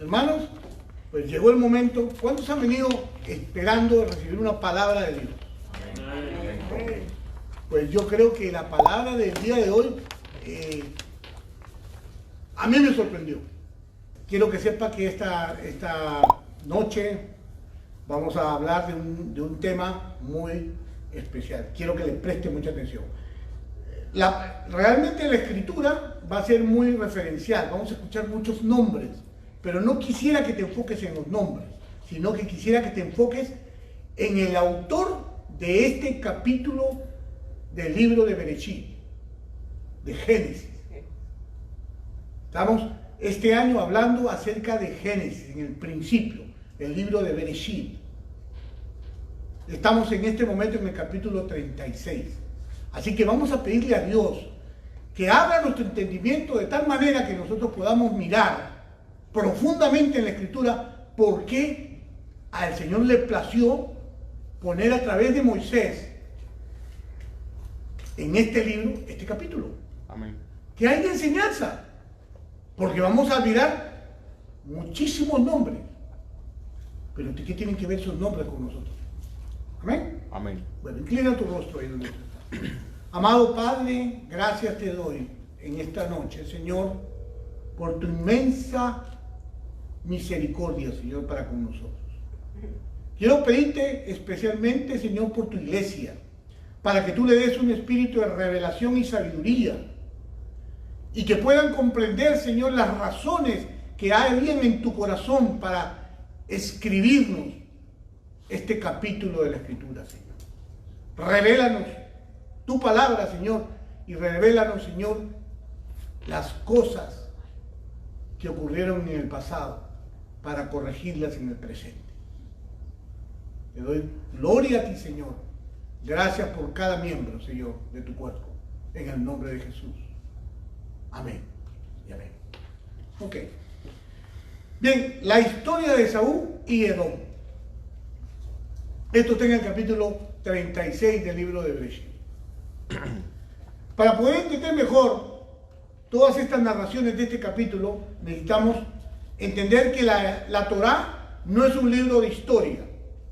Hermanos, pues llegó el momento. ¿Cuántos han venido esperando recibir una palabra de Dios? Amén. Pues yo creo que la palabra del día de hoy a mí me sorprendió. Quiero que sepa que esta noche vamos a hablar de un tema muy especial. Quiero que le preste mucha atención. Realmente la escritura va a ser muy referencial. Vamos a escuchar muchos nombres, pero no quisiera que te enfoques en los nombres, sino que quisiera que te enfoques en el autor de este capítulo del libro de Bereshit, de Génesis. Estamos este año hablando acerca de Génesis, en el principio, el libro de Bereshit. Estamos en este momento en el capítulo 36. Así que vamos a pedirle a Dios que abra nuestro entendimiento de tal manera que nosotros podamos mirar profundamente en la Escritura por qué al Señor le plació poner a través de Moisés en este libro, este capítulo. Amén. ¿Qué hay de enseñanza? Porque vamos a mirar muchísimos nombres. Pero ¿qué tienen que ver esos nombres con nosotros? Amén. Amén. Bueno, inclina tu rostro ahí donde estás. Amado Padre, gracias te doy en esta noche, Señor, por tu inmensa misericordia, Señor, para con nosotros. Quiero pedirte especialmente, Señor, por tu iglesia, para que tú le des un espíritu de revelación y sabiduría, y que puedan comprender, Señor, las razones que habían en tu corazón para escribirnos este capítulo de la Escritura, Señor. Revélanos tu palabra, Señor, y revélanos, Señor, las cosas que ocurrieron en el pasado para corregirlas en el presente. Te doy gloria a ti, Señor. Gracias por cada miembro, Señor, de tu cuerpo, en el nombre de Jesús. Amén y amén. Ok. Bien, la historia de Esaú y Edom. Esto está en el capítulo 36 del libro de Bereshit. Para poder entender mejor todas estas narraciones de este capítulo, necesitamos entender que la Torá no es un libro de historia,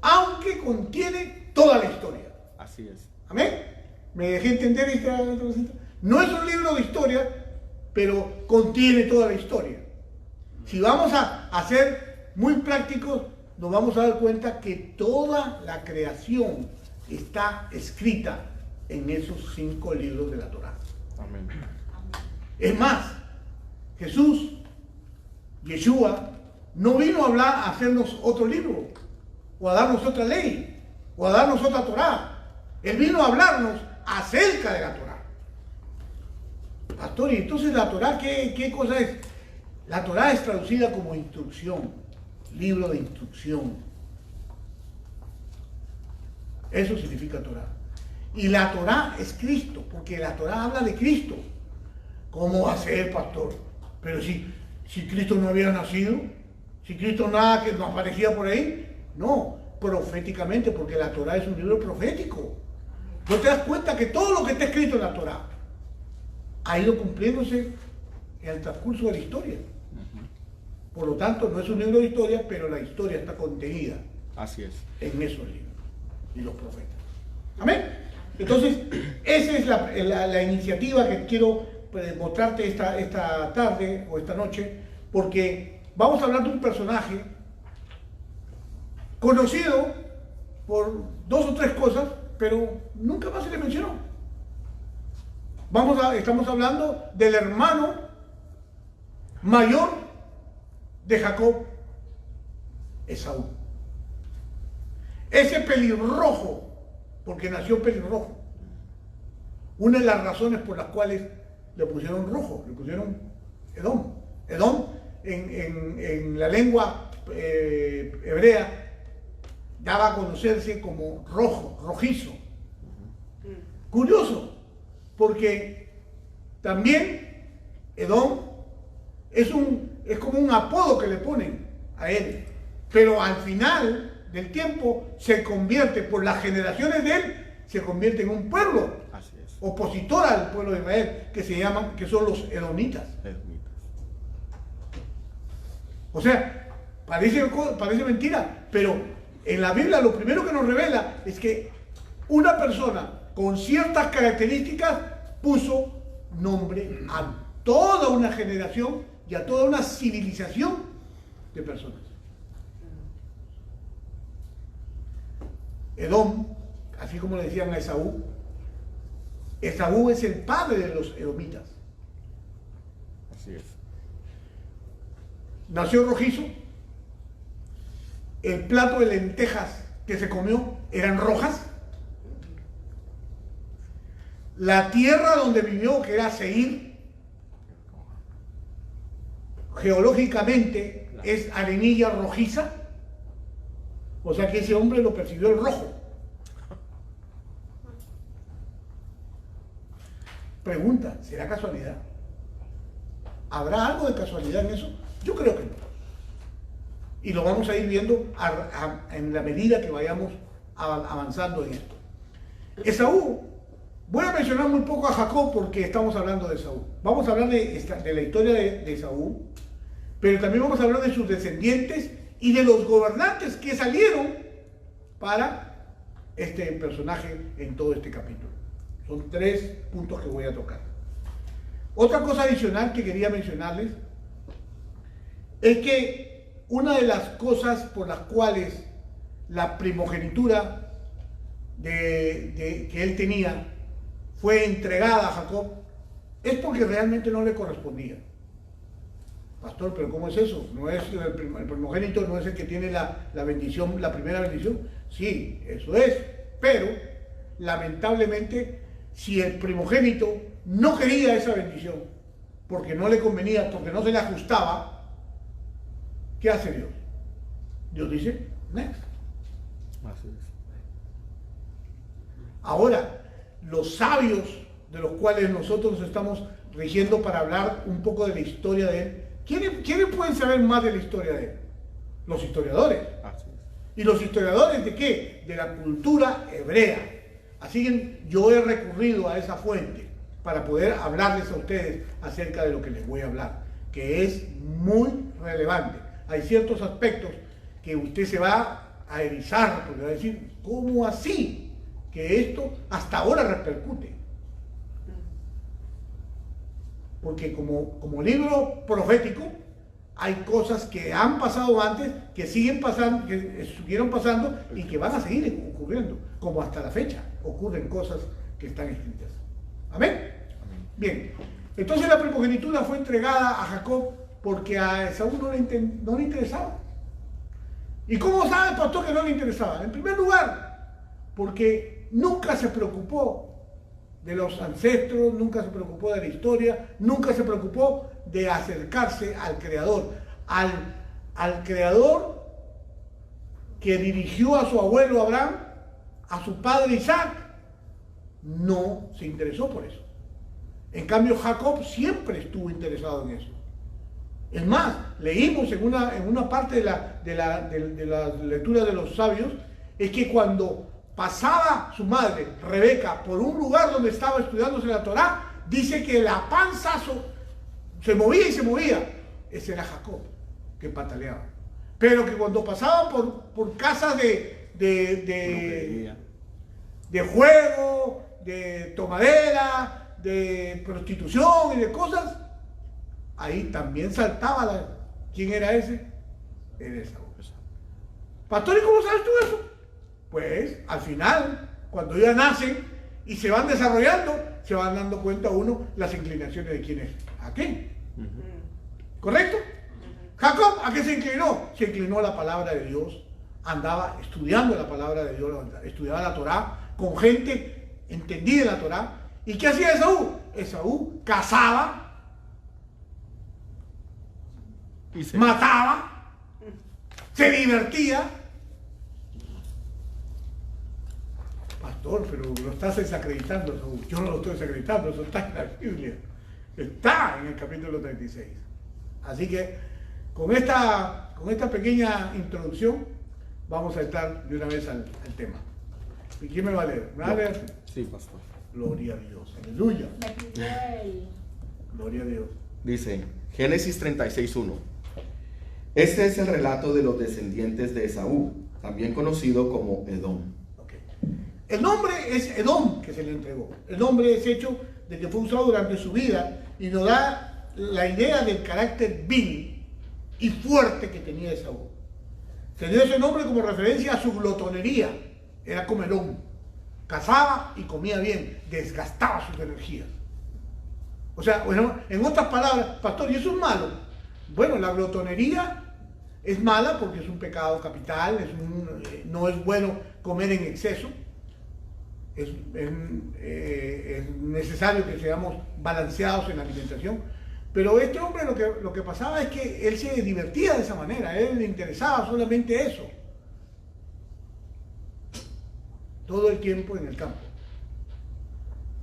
aunque contiene toda la historia. Así es. ¿Amén? ¿Me dejé entender esta cosita? No es un libro de historia, pero contiene toda la historia. Si vamos a ser muy prácticos, nos vamos a dar cuenta que toda la creación está escrita en esos 5 libros de la Torá. Amén. Es más, Jesús, Yeshua, no vino a hablar, a hacernos otro libro, o a darnos otra ley, o a darnos otra Torá. Él vino a hablarnos acerca de la Torá. Pastor, y entonces la Torá, ¿qué cosa es? La Torá es traducida como instrucción, libro de instrucción. Eso significa Torá. Y la Torá es Cristo, porque la Torá habla de Cristo. ¿Cómo va a ser, pastor? Pero si Cristo no había nacido, si Cristo nada que nos aparecía por ahí, no, proféticamente, porque la Torá es un libro profético. ¿No te das cuenta que todo lo que está escrito en la Torá ha ido cumpliéndose en el transcurso de la historia? Por lo tanto, no es un libro de historia, pero la historia está contenida. Así es. En esos libros y los profetas. Amén. Entonces, esa es la iniciativa que quiero mostrarte esta tarde o esta noche, porque vamos a hablar de un personaje conocido por 2 o 3 cosas, pero nunca más se le mencionó. Estamos hablando del hermano mayor de Jacob, Esaú. Ese pelirrojo, porque nació pelirrojo. Una de las razones por las cuales le pusieron rojo, le pusieron Edom. Edom en la lengua hebrea daba a conocerse como rojo, rojizo. Curioso, porque también Edom es como un apodo que le ponen a él, pero al final del tiempo se convierte, por las generaciones de él, se convierte en un pueblo opositor al pueblo de Israel, que son los edomitas. O sea, parece mentira, pero en la Biblia lo primero que nos revela es que una persona con ciertas características puso nombre a toda una generación y a toda una civilización de personas. Edom, así como le decían a Esaú, Esaú es el padre de los edomitas. Así es. Nació rojizo, el plato de lentejas que se comió eran rojas, la tierra donde vivió, que era Seir, geológicamente es arenilla rojiza, o sea que ese hombre lo percibió el rojo. Pregunta, ¿será casualidad? ¿Habrá algo de casualidad en eso? Yo creo que no. Y lo vamos a ir viendo en la medida que vayamos avanzando en esto. Esaú, voy a mencionar muy poco a Jacob porque estamos hablando de Esaú. Vamos a hablar de la historia de Esaú, pero también vamos a hablar de sus descendientes y de los gobernantes que salieron para este personaje en todo este capítulo. Son 3 puntos que voy a tocar. Otra cosa adicional que quería mencionarles es que una de las cosas por las cuales la primogenitura que él tenía fue entregada a Jacob es porque realmente no le correspondía. Pastor, pero ¿cómo es eso? ¿No es el primogénito, no es el que tiene la bendición, la primera bendición? Sí, eso es, pero lamentablemente si el primogénito no quería esa bendición porque no le convenía, porque no se le ajustaba, ¿qué hace Dios? Dios dice, next. Así es. Ahora, los sabios de los cuales nosotros nos estamos rigiendo para hablar un poco de la historia de él, ¿quiénes pueden saber más de la historia de él? Los historiadores. Así es. ¿Y los historiadores de qué? De la cultura hebrea. Así que yo he recurrido a esa fuente para poder hablarles a ustedes acerca de lo que les voy a hablar, que es muy relevante. Hay ciertos aspectos que usted se va a erizar, porque va a decir, ¿cómo así? Que esto hasta ahora repercute. Porque como libro profético, hay cosas que han pasado antes, que siguen pasando, que estuvieron pasando y que van a seguir ocurriendo, como hasta la fecha ocurren cosas que están escritas. ¿Amén? Amén. Bien, entonces la primogenitura fue entregada a Jacob porque a Esaú no le interesaba. ¿Y cómo sabe el pastor que no le interesaba? En primer lugar, porque nunca se preocupó de los ancestros, nunca se preocupó de la historia, nunca se preocupó de acercarse al Creador, al Creador que dirigió a su abuelo Abraham, a su padre Isaac, no se interesó por eso. En cambio, Jacob siempre estuvo interesado en eso. Es más, leímos en una parte de la lectura de los sabios, es que cuando pasaba su madre, Rebeca, por un lugar donde estaba estudiándose la Torá, dice que la panza se movía y se movía. Ese era Jacob, que pataleaba. Pero que cuando pasaba por casas de juego, de tomadera, de prostitución y de cosas, ahí también saltaba ¿quién era ese? Era Esaú. Pastor, ¿y cómo sabes tú eso? Pues al final, cuando ya nacen y se van desarrollando, se van dando cuenta uno las inclinaciones de quién es. ¿A qué? ¿Correcto? Jacob, ¿a qué se inclinó? Se inclinó a la palabra de Dios, andaba estudiando la palabra de Dios, estudiaba la Torá con gente entendida en la Torá. ¿Y qué hacía Esaú? Esaú cazaba, mataba, se divertía. Pastor, pero lo estás desacreditando, Esaú. Yo no lo estoy desacreditando, eso está en la Biblia. Está en el capítulo 36. Así que con esta pequeña introducción vamos a entrar de una vez al tema. ¿Y quién me va a leer? ¿Me va a leer? Sí, pastor. Gloria a Dios. Aleluya. Me pidió Gloria a Dios. Dice, Génesis 36:1. Este es el relato de los descendientes de Esaú, también conocido como Edom. Okay. El nombre es Edom que se le entregó. El nombre es hecho de que fue usado durante su vida y nos da la idea del carácter vil y fuerte que tenía Esaú. Se dio ese nombre como referencia a su glotonería. Era comelón. Cazaba y comía bien. Desgastaba sus energías. O sea, bueno, en otras palabras, pastor, ¿y eso es malo? Bueno, la glotonería es mala porque es un pecado capital, no es bueno comer en exceso. Es necesario que seamos balanceados en la alimentación. Pero este hombre lo que pasaba es que él se divertía de esa manera, a él le interesaba solamente eso. Todo el tiempo en el campo.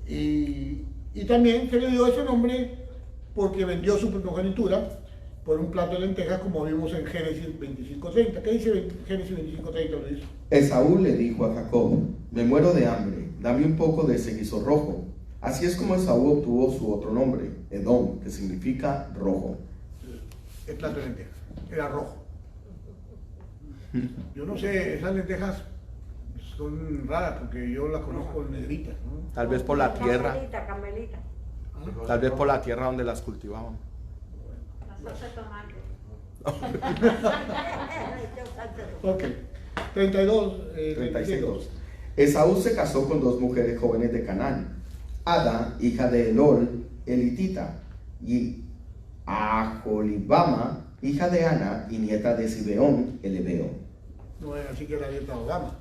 Y también se le dio ese nombre porque vendió su primogenitura por un plato de lentejas, como vimos en Génesis 25:30. ¿Qué dice Génesis 25:30, Luis? Esaú le dijo a Jacob: me muero de hambre, dame un poco de ese guiso rojo. Así es como Esaú obtuvo su otro nombre, Edom, que significa rojo. El plato de lentejas era rojo. Yo no sé, esas lentejas son raras porque yo las conozco negritas, ¿no? Tal vez por la tierra. Carmelita. Tal vez por la tierra donde las cultivaban. La salsa de tomate. Ok. 32, 36. Esaú se casó con dos mujeres jóvenes de Canaán: Ada, hija de Elol, elitita, y Aholibama, hija de Ana y nieta de Zibeón, el hebeo. No es así que la dieta de Obama.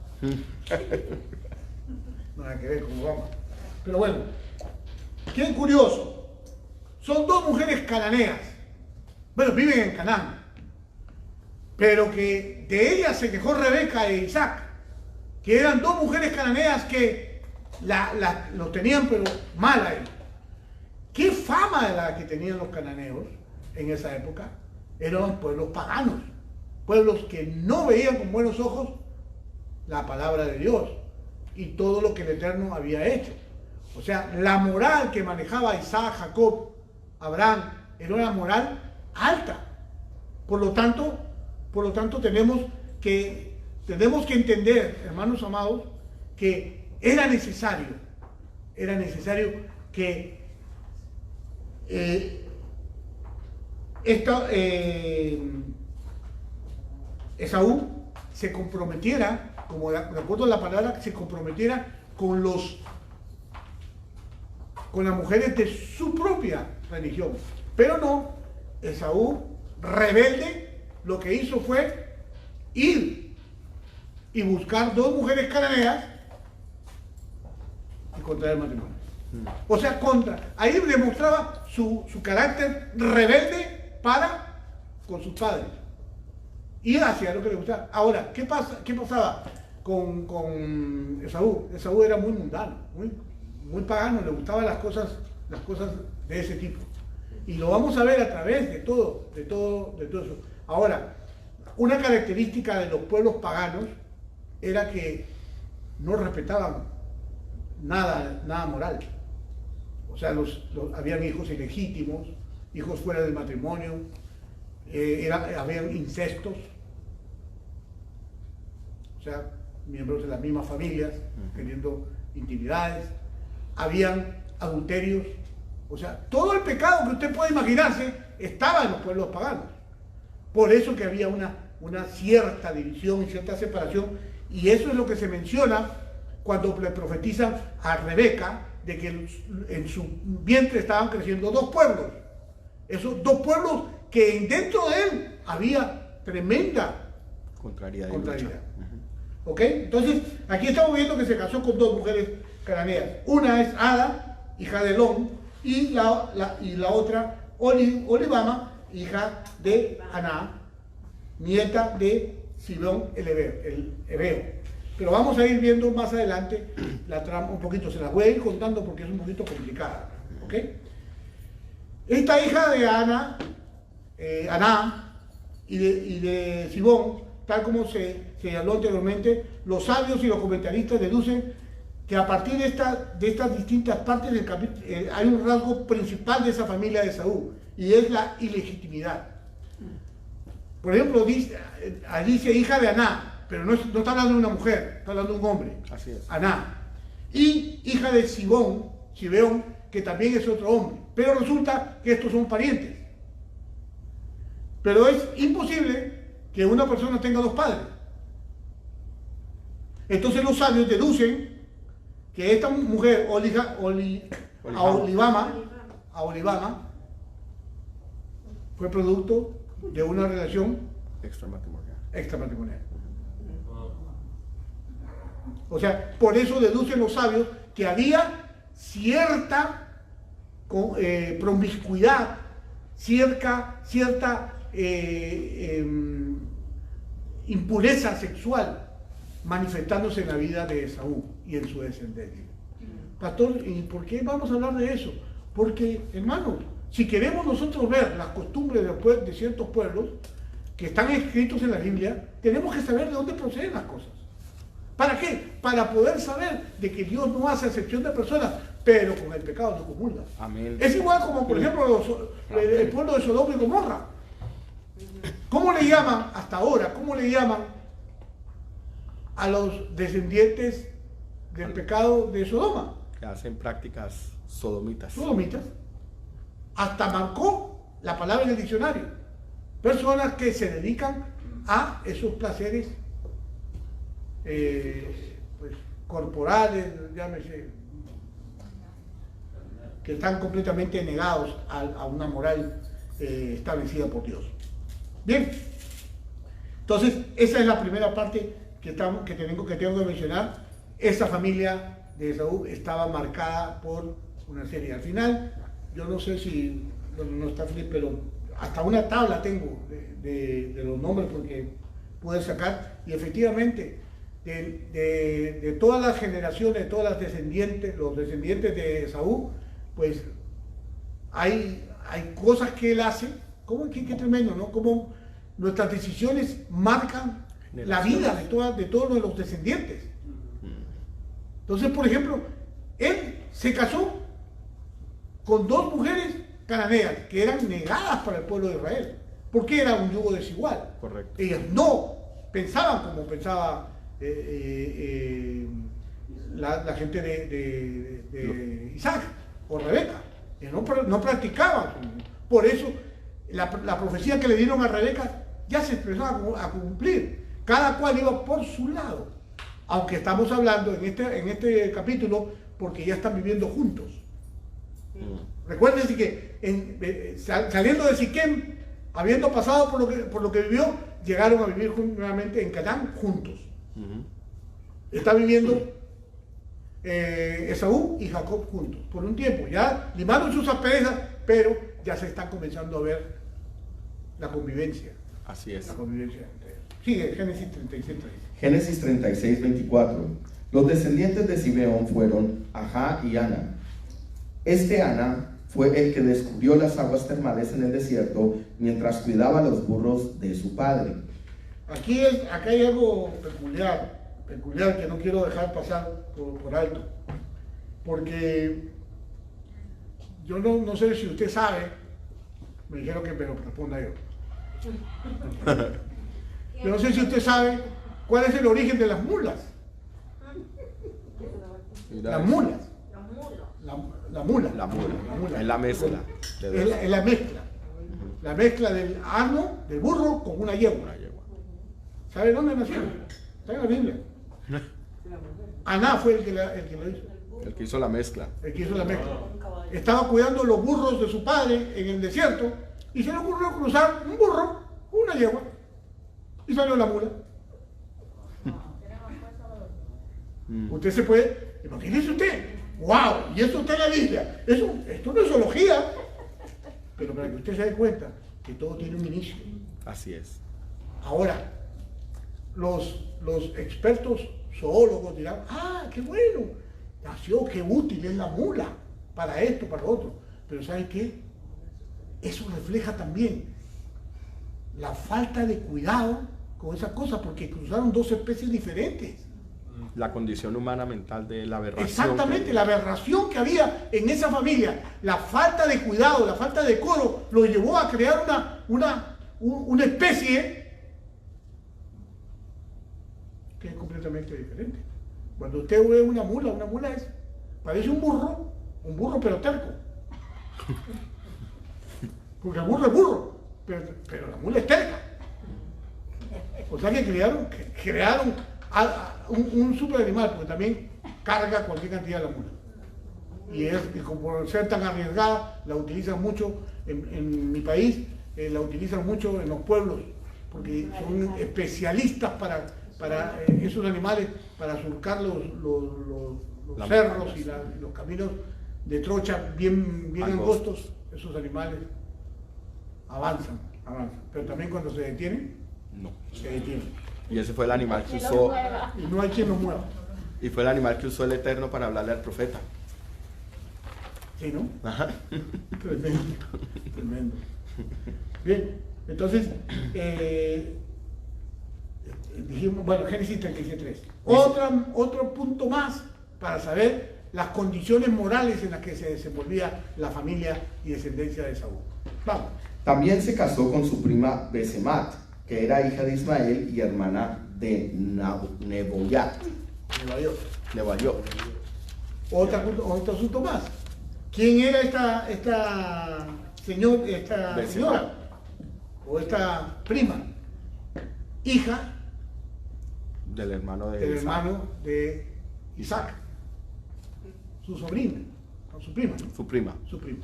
Nada que ver con Obama. Pero bueno, qué curioso. Son dos mujeres cananeas. Bueno, viven en Canaán. Pero que de ellas se quejó Rebeca e Isaac, que eran dos mujeres cananeas que lo tenían pero mal a él. ¿Qué fama era la que tenían los cananeos en esa época? Eran pueblos paganos, pueblos que no veían con buenos ojos la palabra de Dios y todo lo que el Eterno había hecho. O sea, la moral que manejaba Isaac, Jacob, Abraham, era una moral alta. Por lo tanto tenemos que entender, hermanos amados, que era necesario que Esaú se comprometiera, como de acuerdo a la palabra, se comprometiera con las mujeres de su propia religión. Pero no, Esaú, rebelde, lo que hizo fue ir y buscar dos mujeres cananeas y contraer matrimonio. O sea, ahí demostraba su carácter rebelde para con sus padres. Y hacía lo que le gustaba. Ahora, ¿qué pasaba con Esaú? Esaú era muy mundano, muy pagano, le gustaban las cosas de ese tipo. Y lo vamos a ver a través de todo eso. Ahora, una característica de los pueblos paganos era que no respetaban nada moral. O sea, habían hijos ilegítimos, hijos fuera del matrimonio, habían incestos, o sea, miembros de las mismas familias teniendo intimidades, habían adulterios, o sea, todo el pecado que usted puede imaginarse estaba en los pueblos paganos. Por eso que había una cierta división y cierta separación, y eso es lo que se menciona cuando le profetizan a Rebeca de que en su vientre estaban creciendo dos pueblos. Esos dos pueblos que dentro de él había tremenda contrariedad. ¿Ok? Entonces, aquí estamos viendo que se casó con dos mujeres cananeas. Una es Ada, hija de Elón, y la otra, Olibama, hija de Aná, nieta de Zibeón el hebeo. Pero vamos a ir viendo más adelante la trama un poquito, se las voy a ir contando porque es un poquito complicada. ¿Ok? Esta hija de Aná y de Zibeón, tal como se habló anteriormente, los sabios y los comentaristas deducen que a partir de estas distintas partes del capítulo hay un rasgo principal de esa familia de Esaú, y es la ilegitimidad. Por ejemplo, allí dice hija de Aná, pero no está hablando de una mujer, está hablando de un hombre. Así es. Aná. Y hija de Sibeón, que también es otro hombre. Pero resulta que estos son parientes. Pero es imposible que una persona tenga dos padres. Entonces los sabios deducen que esta mujer, Aholibama, fue producto de una relación extramatrimonial. O sea, por eso deducen los sabios que había cierta promiscuidad, cierta impureza sexual manifestándose en la vida de Esaú y en su descendencia. Pastor, ¿y por qué vamos a hablar de eso? Porque, hermano, si queremos nosotros ver las costumbres de ciertos pueblos que están escritos en la Biblia, tenemos que saber de dónde proceden las cosas. ¿Para qué? Para poder saber de que Dios no hace acepción de personas, pero con el pecado no comulga. Amén. Es igual como, por ejemplo, el pueblo de Sodoma y Gomorra. ¿Cómo le llaman hasta ahora? ¿Cómo le llaman a los descendientes del pecado de Sodoma? Que hacen prácticas sodomitas. Sodomitas. Hasta marcó la palabra en el diccionario. Personas que se dedican a esos placeres pues, corporales, llámese, que están completamente negados a una moral establecida por Dios. Bien, entonces esa es la primera parte que tengo que mencionar. Esa familia de Esaú estaba marcada por una serie. Al final, yo no sé si no está feliz, pero hasta una tabla tengo de los nombres porque pude sacar, y efectivamente de todas las generaciones, de todas las descendientes, los descendientes de Esaú, pues hay cosas que él hace. ¿Cómo? Qué tremendo, ¿no? Cómo nuestras decisiones marcan la vida de todos los descendientes. Entonces, por ejemplo, él se casó con dos mujeres cananeas que eran negadas para el pueblo de Israel, porque era un yugo desigual. Correcto. Ellas no pensaban como pensaba la gente de Isaac o Rebeca. No practicaban. Por eso la profecía que le dieron a Rebeca ya se empezó a cumplir. Cada cual iba por su lado. Aunque estamos hablando en este capítulo porque ya están viviendo juntos. Recuérdense que saliendo de Siquem, habiendo pasado por lo que vivió, llegaron a vivir nuevamente en Canaán juntos. Está viviendo Esaú y Jacob juntos por un tiempo. Ya limaron sus asperezas, pero ya se están comenzando a ver la convivencia. Así es. La convivencia entre ellos. Sigue, Génesis 36. Génesis 36, 24. Los descendientes de Simeón fueron Ajá y Ana. Este Ana fue el que descubrió las aguas termales en el desierto mientras cuidaba los burros de su padre. Acá hay algo peculiar que no quiero dejar pasar por alto, porque yo no sé si usted sabe, me dijeron que me lo responda yo. Yo no sé si usted sabe cuál es el origen de las mulas. Las mulas. La mula. Es la mezcla. Es la mezcla. La mezcla del asno, del burro, con una yegua. ¿Sabe dónde nació? Está en la Biblia. Aná fue el que lo hizo. El que hizo la mezcla. El que hizo la mezcla. Estaba cuidando los burros de su padre en el desierto y se le ocurrió cruzar un burro con una yegua. Y salió la mula. Usted se puede, imagínese usted, wow, y eso está en la Biblia. Esto no es zoología, pero para que usted se dé cuenta que todo tiene un inicio. Así es. Ahora, los expertos zoólogos dirán, qué bueno, nació, qué útil es la mula para esto, para lo otro. Pero ¿saben qué? Eso refleja también la falta de cuidado con esa cosa, porque cruzaron dos especies diferentes. La condición humana mental de la aberración. Exactamente, la aberración que había en esa familia, la falta de cuidado, la falta de decoro, lo llevó a crear una especie que es completamente diferente. Cuando usted ve una mula parece un burro pero terco. Porque el burro es burro, pero la mula es terca. O sea que crearon un super animal, porque también carga cualquier cantidad de la mula. Y como por ser tan arriesgada, la utilizan mucho en mi país, la utilizan mucho en los pueblos, porque son especialistas para esos animales, para surcar los cerros y los caminos de trocha bien angostos. Esos animales avanzan. Pero también cuando se detienen, No. se detienen. Y ese fue el animal que Que lo usó. mueva. Y no hay quien los mueva. Y fue el animal que usó el Eterno para hablarle al profeta. ¿Sí, no? Ajá. Tremendo. Bien, entonces, dijimos, bueno, Génesis 37:3. Otro punto más para saber las condiciones morales en las que se desenvolvía la familia y descendencia de Saúl. Vamos. También se casó con su prima Besemat, que era hija de Ismael y hermana de Neboyat. Nebaiot. Otro asunto más. ¿Quién era esta señora o esta prima? Hija Del hermano de del Isaac. hermano de Isaac, su sobrina, o su prima, ¿no? Su prima. Su prima.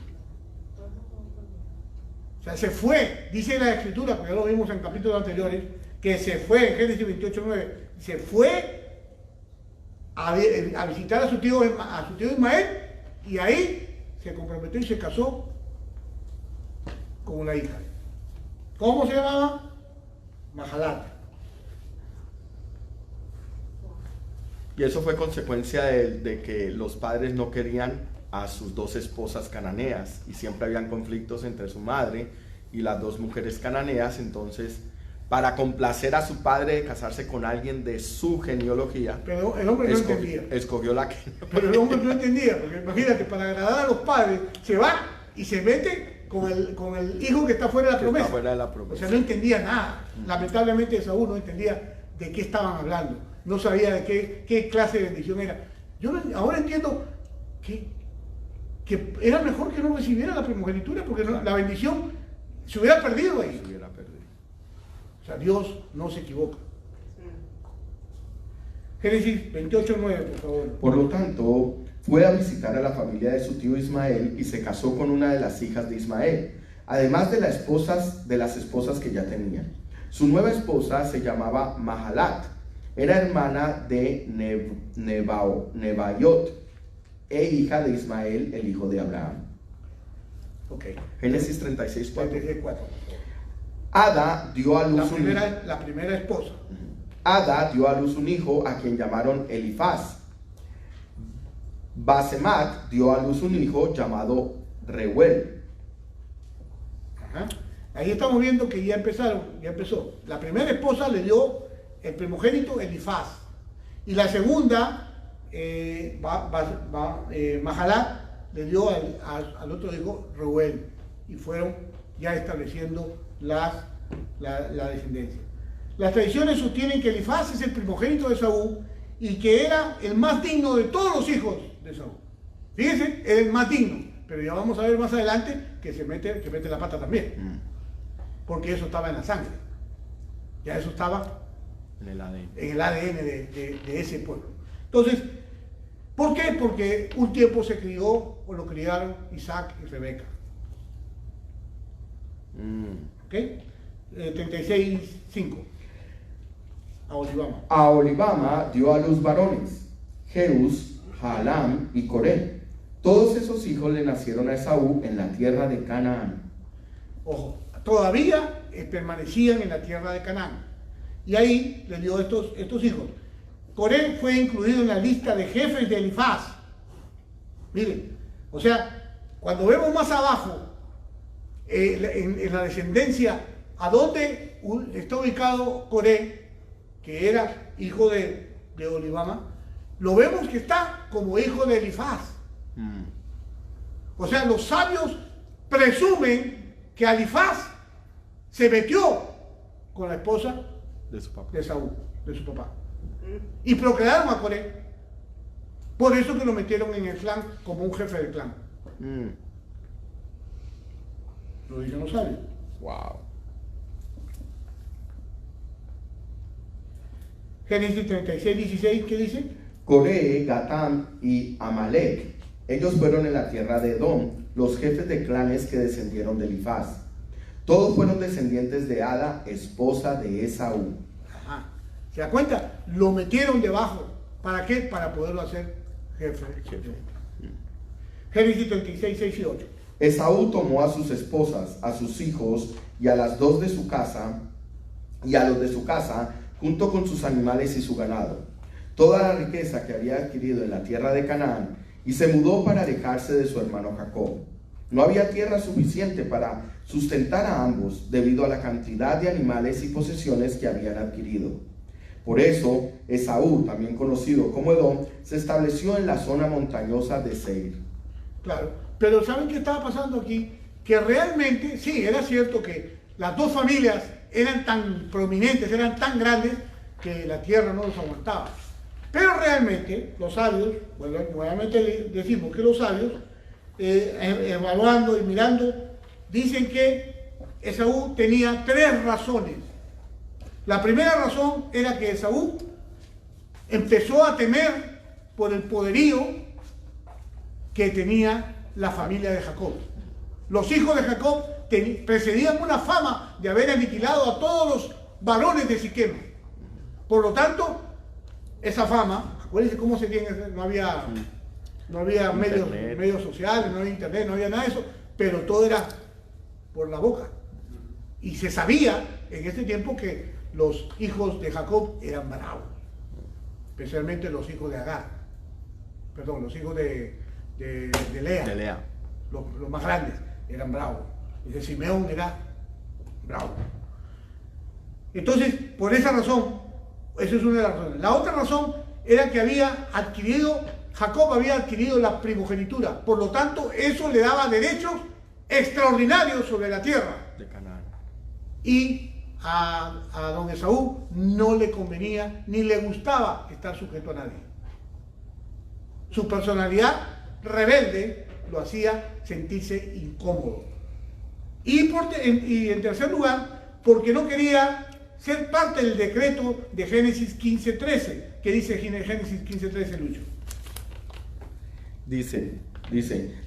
O sea, se fue, dice la escritura, porque ya lo vimos en capítulos anteriores, que se fue en Génesis 28:9, se fue a visitar a su tío Ismael, y ahí se comprometió y se casó con una hija. ¿Cómo se llamaba? Mahalat. Y eso fue consecuencia de que los padres no querían a sus dos esposas cananeas y siempre habían conflictos entre su madre y las dos mujeres cananeas. Entonces, para complacer a su padre de casarse con alguien de su genealogía, Pero el hombre no entendía. escogió la que Pero el hombre no entendía, porque imagínate, para agradar a los padres, se va y se mete con el hijo que está fuera de la que promesa. está fuera de la O promesa. sea, no entendía nada. Lamentablemente Saúl no entendía de qué estaban hablando. No sabía de qué clase de bendición era. Ahora entiendo que era mejor que no recibiera la primogenitura, porque la bendición se hubiera perdido ahí. Se hubiera perdido. O sea, Dios no se equivoca. Génesis 28:9, por favor. Por lo tanto, fue a visitar a la familia de su tío Ismael y se casó con una de las hijas de Ismael, además de las esposas que ya tenía. Su nueva esposa se llamaba Mahalat, era hermana de Nebaiot e hija de Ismael, el hijo de Abraham. Ok. Génesis 36:4. 36:4. Ada dio a luz un hijo. La primera esposa. Ada dio a luz un hijo a quien llamaron Elifaz. Basemat dio a luz un hijo llamado Reuel. Ajá. Ahí estamos viendo que ya empezó. La primera esposa le dio el primogénito Elifaz. Y la segunda, Mahalat, le dio al otro hijo Reuel. Y fueron ya estableciendo la descendencia. Las tradiciones sostienen que Elifaz es el primogénito de Saúl y que era el más digno de todos los hijos de Saúl. Fíjense, es el más digno. Pero ya vamos a ver más adelante que mete la pata también. Porque eso estaba en la sangre. Ya eso estaba En el ADN. en el ADN de ese pueblo. Entonces, ¿por qué? Porque un tiempo se crió o lo criaron Isaac y Rebeca. ¿Ok? 36:5. A Olivama. A Olivama dio a luz varones, Jeús, Jaalam y Coré. Todos esos hijos le nacieron a Esaú en la tierra de Canaán. Ojo, todavía permanecían en la tierra de Canaán. Y ahí le dio estos hijos. Coré fue incluido en la lista de jefes de Elifaz. Miren, o sea, cuando vemos más abajo, en la descendencia, a dónde está ubicado Coré, que era hijo de Olivama, lo vemos que está como hijo de Elifaz. O sea, los sabios presumen que Elifaz se metió con la esposa De su papá. de Saúl, de su papá. Y procrearon a Coré. Por eso que lo metieron en el clan como un jefe del clan. Lo dicen los sabios. Wow. Génesis 36, 16, ¿qué dice? Coré, Gatam y Amalek. Ellos fueron en la tierra de Edom, los jefes de clanes que descendieron de Elifaz. Todos fueron descendientes de Ada, esposa de Esaú. Ajá. ¿Se da cuenta? Lo metieron debajo. ¿Para qué? Para poderlo hacer jefe. Génesis 36, 6 y 8. Esaú tomó a sus esposas, a sus hijos y a las dos de su casa, y a los de su casa, junto con sus animales y su ganado, toda la riqueza que había adquirido en la tierra de Canaán, y se mudó para alejarse de su hermano Jacob. No había tierra suficiente para sustentar a ambos, debido a la cantidad de animales y posesiones que habían adquirido. Por eso, Esaú, también conocido como Edom, se estableció en la zona montañosa de Seir. Claro, pero ¿saben qué estaba pasando aquí? Que realmente, sí, era cierto que las dos familias eran tan prominentes, eran tan grandes, que la tierra no los aguantaba. Pero realmente, los sabios, bueno, nuevamente decimos que los sabios, evaluando y mirando, dicen que Esaú tenía tres razones. La primera razón era que Esaú empezó a temer por el poderío que tenía la familia de Jacob. Los hijos de Jacob precedían una fama de haber aniquilado a todos los varones de Siquem. Por lo tanto, esa fama, acuérdense cómo se tiene, no había medios sociales, no había internet, no había nada de eso, pero todo era por la boca. Y se sabía en ese tiempo que los hijos de Jacob eran bravos, especialmente los hijos de Agar, perdón, los hijos de Lea, los más grandes, eran bravos. Y de Simeón era bravo. Entonces, por esa razón, esa es una de las razones. La otra razón era que Jacob había adquirido la primogenitura, por lo tanto, eso le daba derechos extraordinarios sobre la tierra De Canaán. y a don Esaú no le convenía ni le gustaba estar sujeto a nadie. Su personalidad rebelde lo hacía sentirse incómodo. Y en tercer lugar, porque no quería ser parte del decreto de Génesis 15:13. ¿Qué dice Génesis 15:13, Lucho? Dice,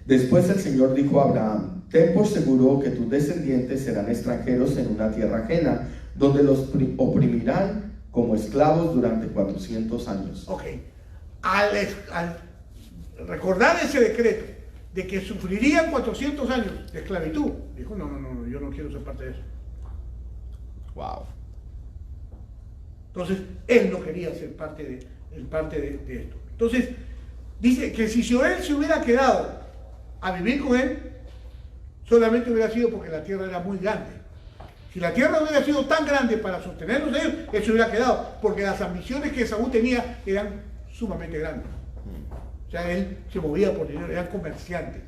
después el Señor dijo a Abraham, ten por seguro que tus descendientes serán extranjeros en una tierra ajena, donde los oprimirán como esclavos durante 400 años. Ok. Al recordar ese decreto de que sufrirían 400 años de esclavitud, dijo, no, yo no quiero ser parte de eso. Wow. Entonces, él no quería ser parte de esto. Entonces, dice que si Joel se hubiera quedado a vivir con él, solamente hubiera sido porque la tierra era muy grande. Si la tierra hubiera sido tan grande para sostenerlos de él, él se hubiera quedado, porque las ambiciones que Saúl tenía eran sumamente grandes. O sea, él se movía por dinero, eran comerciantes.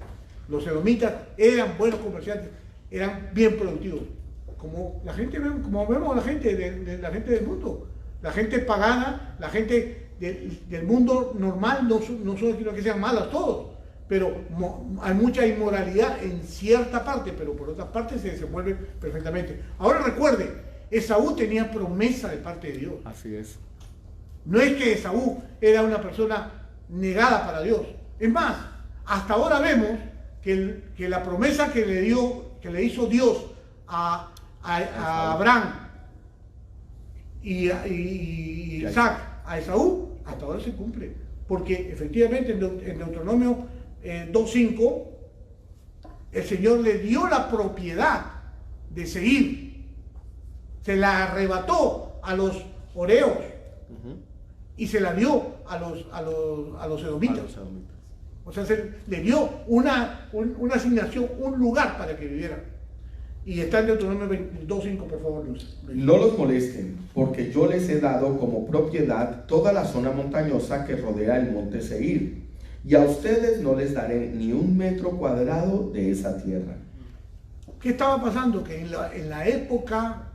Los edomitas eran buenos comerciantes, eran bien productivos. Como vemos la gente, la gente del mundo. La gente pagana, la gente del mundo normal, no solo que sean malas todos, pero hay mucha inmoralidad en cierta parte, pero por otras partes se desenvuelve perfectamente. Ahora recuerde, Esaú tenía promesa de parte de Dios. Así es. No es que Esaú era una persona negada para Dios. Es más, hasta ahora vemos que la promesa que le hizo Dios a Abraham y Isaac a Esaú, hasta ahora se cumple. Porque efectivamente en Deuteronomio 2:5, el Señor le dio la propiedad de Seir. Se la arrebató a los horeos y se la dio a los edomitas. O sea, se le dio una asignación, un lugar para que vivieran. Y está en Deuteronomio 2:5, por favor, Luz. No los molesten, porque yo les he dado como propiedad toda la zona montañosa que rodea el monte Seir, y a ustedes no les daré ni un metro cuadrado de esa tierra. ¿qué estaba pasando? Que en la época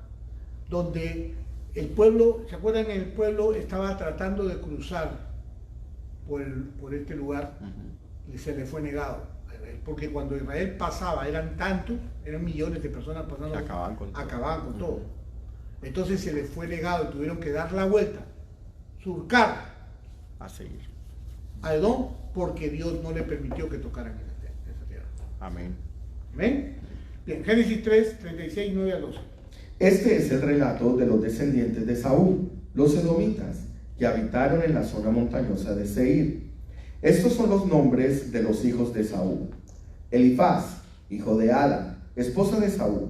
donde el pueblo, ¿se acuerdan? El pueblo estaba tratando de cruzar por este lugar y se le fue negado. Porque cuando Israel pasaba, eran tantos, eran millones de personas pasando, acababan con todo. Entonces se les fue negado y tuvieron que dar la vuelta, surcar a seguir a Edom, porque Dios no le permitió que tocaran esa tierra. Amén. ¿Amén? Bien, Génesis 3, 36, 9 a 12. Este es el relato de los descendientes de Saúl, los edomitas, que habitaron en la zona montañosa de Seir. Estos son los nombres de los hijos de Saúl: Elifaz, hijo de Ala, esposa de Saúl,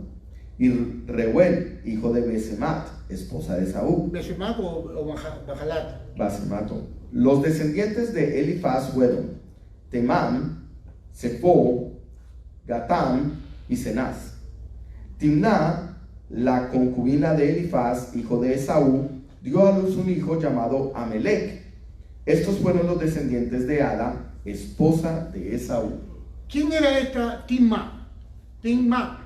y Reuel, hijo de Besemat, esposa de Saúl. ¿Besemat o Bajalat? Basemato. Los descendientes de Elifaz fueron Temán, Sefo, Gatam y Cenaz. Timná, la concubina de Elifaz, hijo de Esaú, dio a luz un hijo llamado Amelec. Estos fueron los descendientes de Ada, esposa de Esaú. ¿Quién era esta Timná? Timná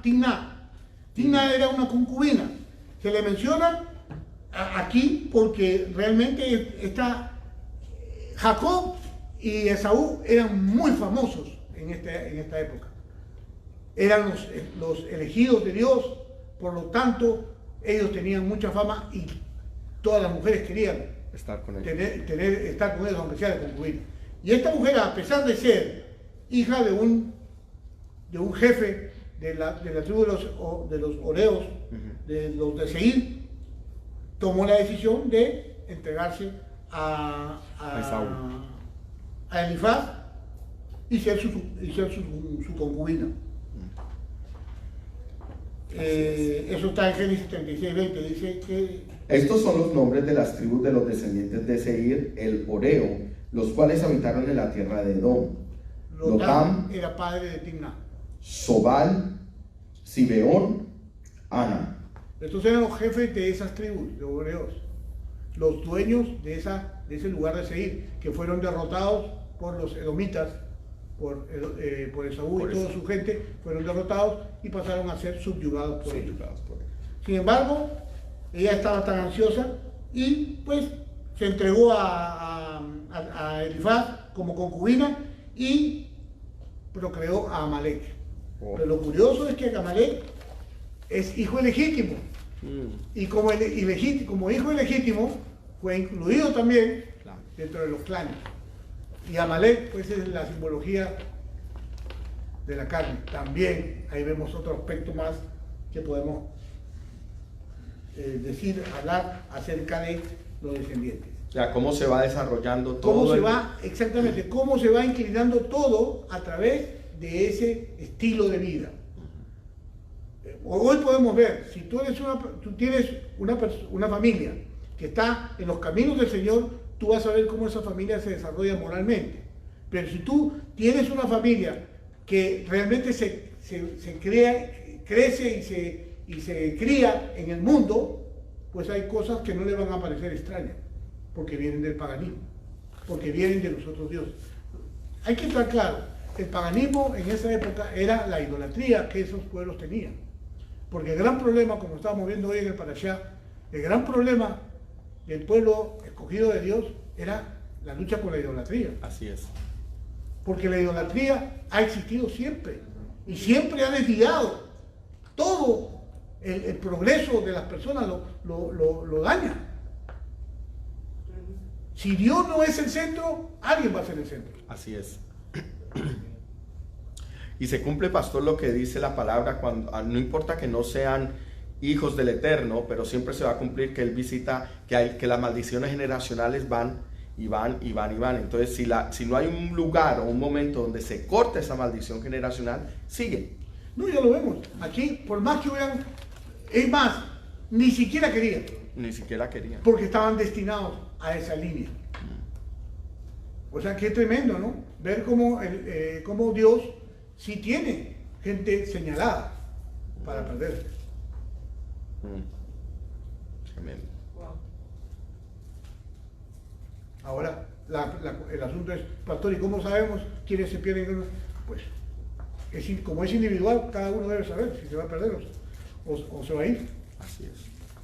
era una concubina. Se le menciona aquí porque realmente Jacob y Esaú eran muy famosos en esta época. Eran los elegidos de Dios, por lo tanto, ellos tenían mucha fama y todas las mujeres querían estar con ellos, estar con ellos, aunque sea de concubina. Y esta mujer, a pesar de ser hija de un jefe de la tribu de los Oreos, de los de Seir, tomó la decisión de entregarse a Elifaz y ser su concubina. Eso está en Génesis 36, 20, dice que... Estos son los nombres de las tribus de los descendientes de Seir, el Oreo, los cuales habitaron en la tierra de Edom. Lotam era padre de Timná. Sobal, Sibeón, Ana. Estos eran los jefes de esas tribus, de Oreos, los dueños de ese lugar de Seir, que fueron derrotados por los edomitas, por Esaú y toda su gente, fueron derrotados y pasaron a ser subyugados por ellos. Sin embargo, ella estaba tan ansiosa y pues se entregó a Elifaz como concubina y procreó a Amalek. Pero lo curioso es que Amalek es hijo ilegítimo. Y como hijo ilegítimo fue incluido también dentro de los clanes. Y Amalek pues es la simbología de la carne. También ahí vemos otro aspecto más que podemos hablar acerca de los descendientes. O sea, cómo se va desarrollando todo. Exactamente, cómo se va inclinando todo a través de ese estilo de vida. Hoy podemos ver, si tú tienes una familia que está en los caminos del Señor, tú vas a ver cómo esa familia se desarrolla moralmente. Pero si tú tienes una familia que realmente crece y se cría en el mundo, pues hay cosas que no le van a parecer extrañas, porque vienen del paganismo, porque vienen de los otros dioses. Hay que estar claro, el paganismo en esa época era la idolatría que esos pueblos tenían. Porque el gran problema, como estábamos viendo hoy en el Parashá, el gran problema del pueblo escogido de Dios era la lucha con la idolatría. Así es. Porque la idolatría ha existido siempre y siempre ha desviado todo el progreso de las personas, lo daña. Si Dios no es el centro, alguien va a ser el centro. Así es. Y se cumple, pastor, lo que dice la palabra, cuando no importa que no sean hijos del Eterno, pero siempre se va a cumplir que Él visita, que las maldiciones generacionales van y van y van y van. Entonces, si no hay un lugar o un momento donde se corta esa maldición generacional, sigue. No, ya lo vemos. Aquí, por más que hubieran, es más, ni siquiera querían. Ni siquiera querían. Porque estaban destinados a esa línea. O sea, qué tremendo, ¿no? Ver cómo Dios sí tiene gente señalada para perder. Tremendo. Ahora, el asunto es, pastor, ¿y cómo sabemos quiénes se pierden? Pues Es decir, como es individual, cada uno debe saber si se va a perder o se va a ir. Así es.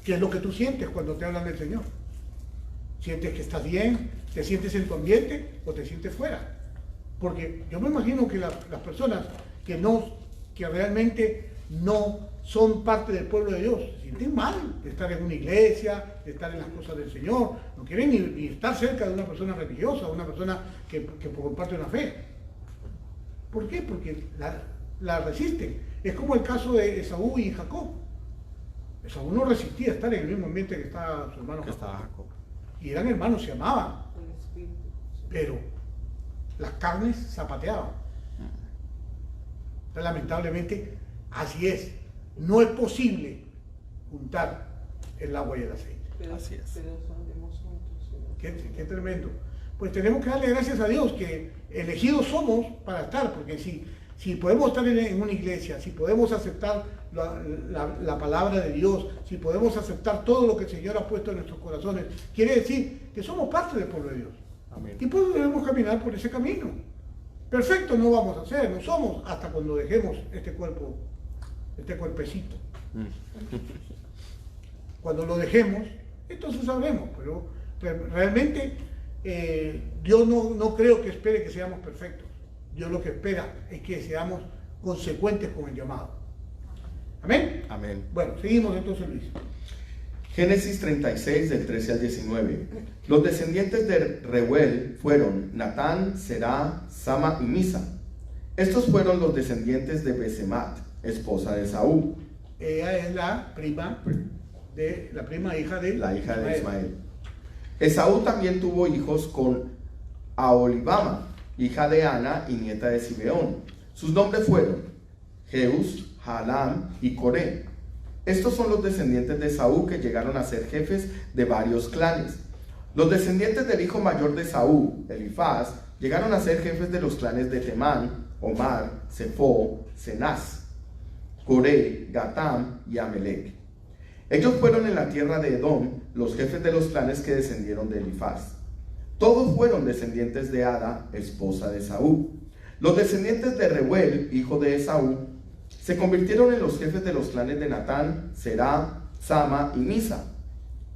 ¿Qué es lo que tú sientes cuando te hablan del Señor? ¿Sientes que estás bien? ¿Te sientes en tu ambiente o te sientes fuera? Porque yo me imagino que las personas que realmente no son parte del pueblo de Dios se sienten mal de estar en una iglesia, de estar en las cosas del Señor, no quieren ni estar cerca de una persona religiosa, una persona que comparte una fe. ¿Por qué? Porque la resisten. Es como el caso de Esaú y Jacob. Esaú no resistía estar en el mismo ambiente que estaba su hermano Jacob. Y eran hermanos, se amaban. Pero las carnes zapateaban. Entonces, lamentablemente, así es. No es posible juntar el agua y el aceite. Así es. Qué tremendo. Pues tenemos que darle gracias a Dios que elegidos somos para estar, porque si podemos estar en una iglesia, si podemos aceptar la palabra de Dios, si podemos aceptar todo lo que el Señor ha puesto en nuestros corazones, quiere decir que somos parte del pueblo de Dios. Amén. Y pues debemos caminar por ese camino. Perfecto no vamos a ser, no somos, hasta cuando dejemos este cuerpecito. Cuando lo dejemos, entonces sabremos, pero realmente Dios no creo que espere que seamos perfectos. Dios lo que espera es que seamos consecuentes con el llamado. ¿Amén? Amén. Bueno, seguimos entonces, Luis. Génesis 36, del 13 al 19. Los descendientes de Reuel fueron Natán, Será, Sama y Misa. Estos fueron los descendientes de Besemat, esposa de Esaú. Ella es la prima hija de La hija de Ismael. Esaú también tuvo hijos con Aholibama, hija de Ana y nieta de Zibeón. Sus nombres fueron Jeús, Jaalam y Coré. Estos son los descendientes de Esaú que llegaron a ser jefes de varios clanes. Los descendientes del hijo mayor de Esaú, Elifaz, llegaron a ser jefes de los clanes de Temán, Omar, Sefo, Cenaz, Coré, Gatam y Amelec. Ellos fueron en la tierra de Edom los jefes de los clanes que descendieron de Elifaz. Todos fueron descendientes de Ada, esposa de Esaú. Los descendientes de Reuel, hijo de Esaú, se convirtieron en los jefes de los clanes de Natán, Será, Sama y Misa.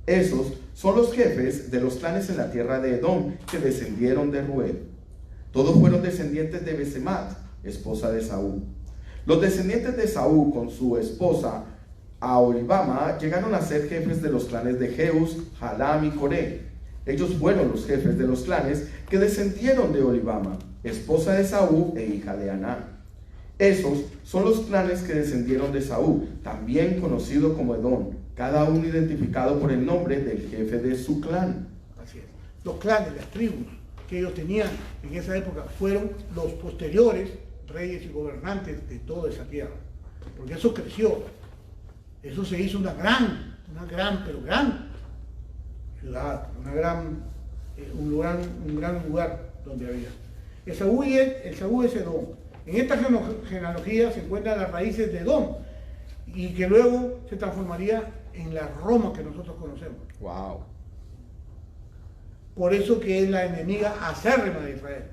Esos son los jefes de los clanes en la tierra de Edom que descendieron de Reuel. Todos fueron descendientes de Besemat, esposa de Esaú. Los descendientes de Esaú con su esposa Aholibama llegaron a ser jefes de los clanes de Jeús, Jaalam y Coré. Ellos fueron los jefes de los clanes que descendieron de Aholibama, esposa de Esaú e hija de Aná. Esos son los clanes que descendieron de Esaú, también conocido como Edom, cada uno identificado por el nombre del jefe de su clan. Así es. Los clanes, las tribus que ellos tenían en esa época fueron los posteriores reyes y gobernantes de toda esa tierra. Porque eso creció. Eso se hizo una gran ciudad, un gran lugar donde había. Esaú es Edom. En esta genealogía se encuentran las raíces de Edom y que luego se transformaría en la Roma que nosotros conocemos. Wow. Por eso que es la enemiga acérrima de Israel.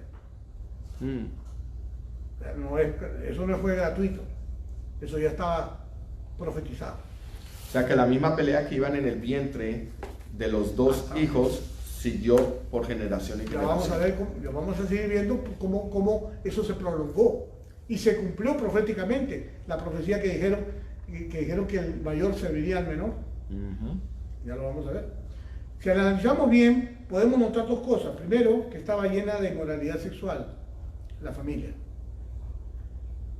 Eso no fue gratuito. Eso ya estaba profetizado. O sea que la misma pelea que iban en el vientre de los dos hijos siguió por generación y generación. Vamos a seguir viendo cómo eso se prolongó y se cumplió proféticamente la profecía que dijeron que el mayor serviría al menor. Ya lo vamos a ver. Si analizamos bien, podemos notar dos cosas. Primero, que estaba llena de inmoralidad sexual la familia,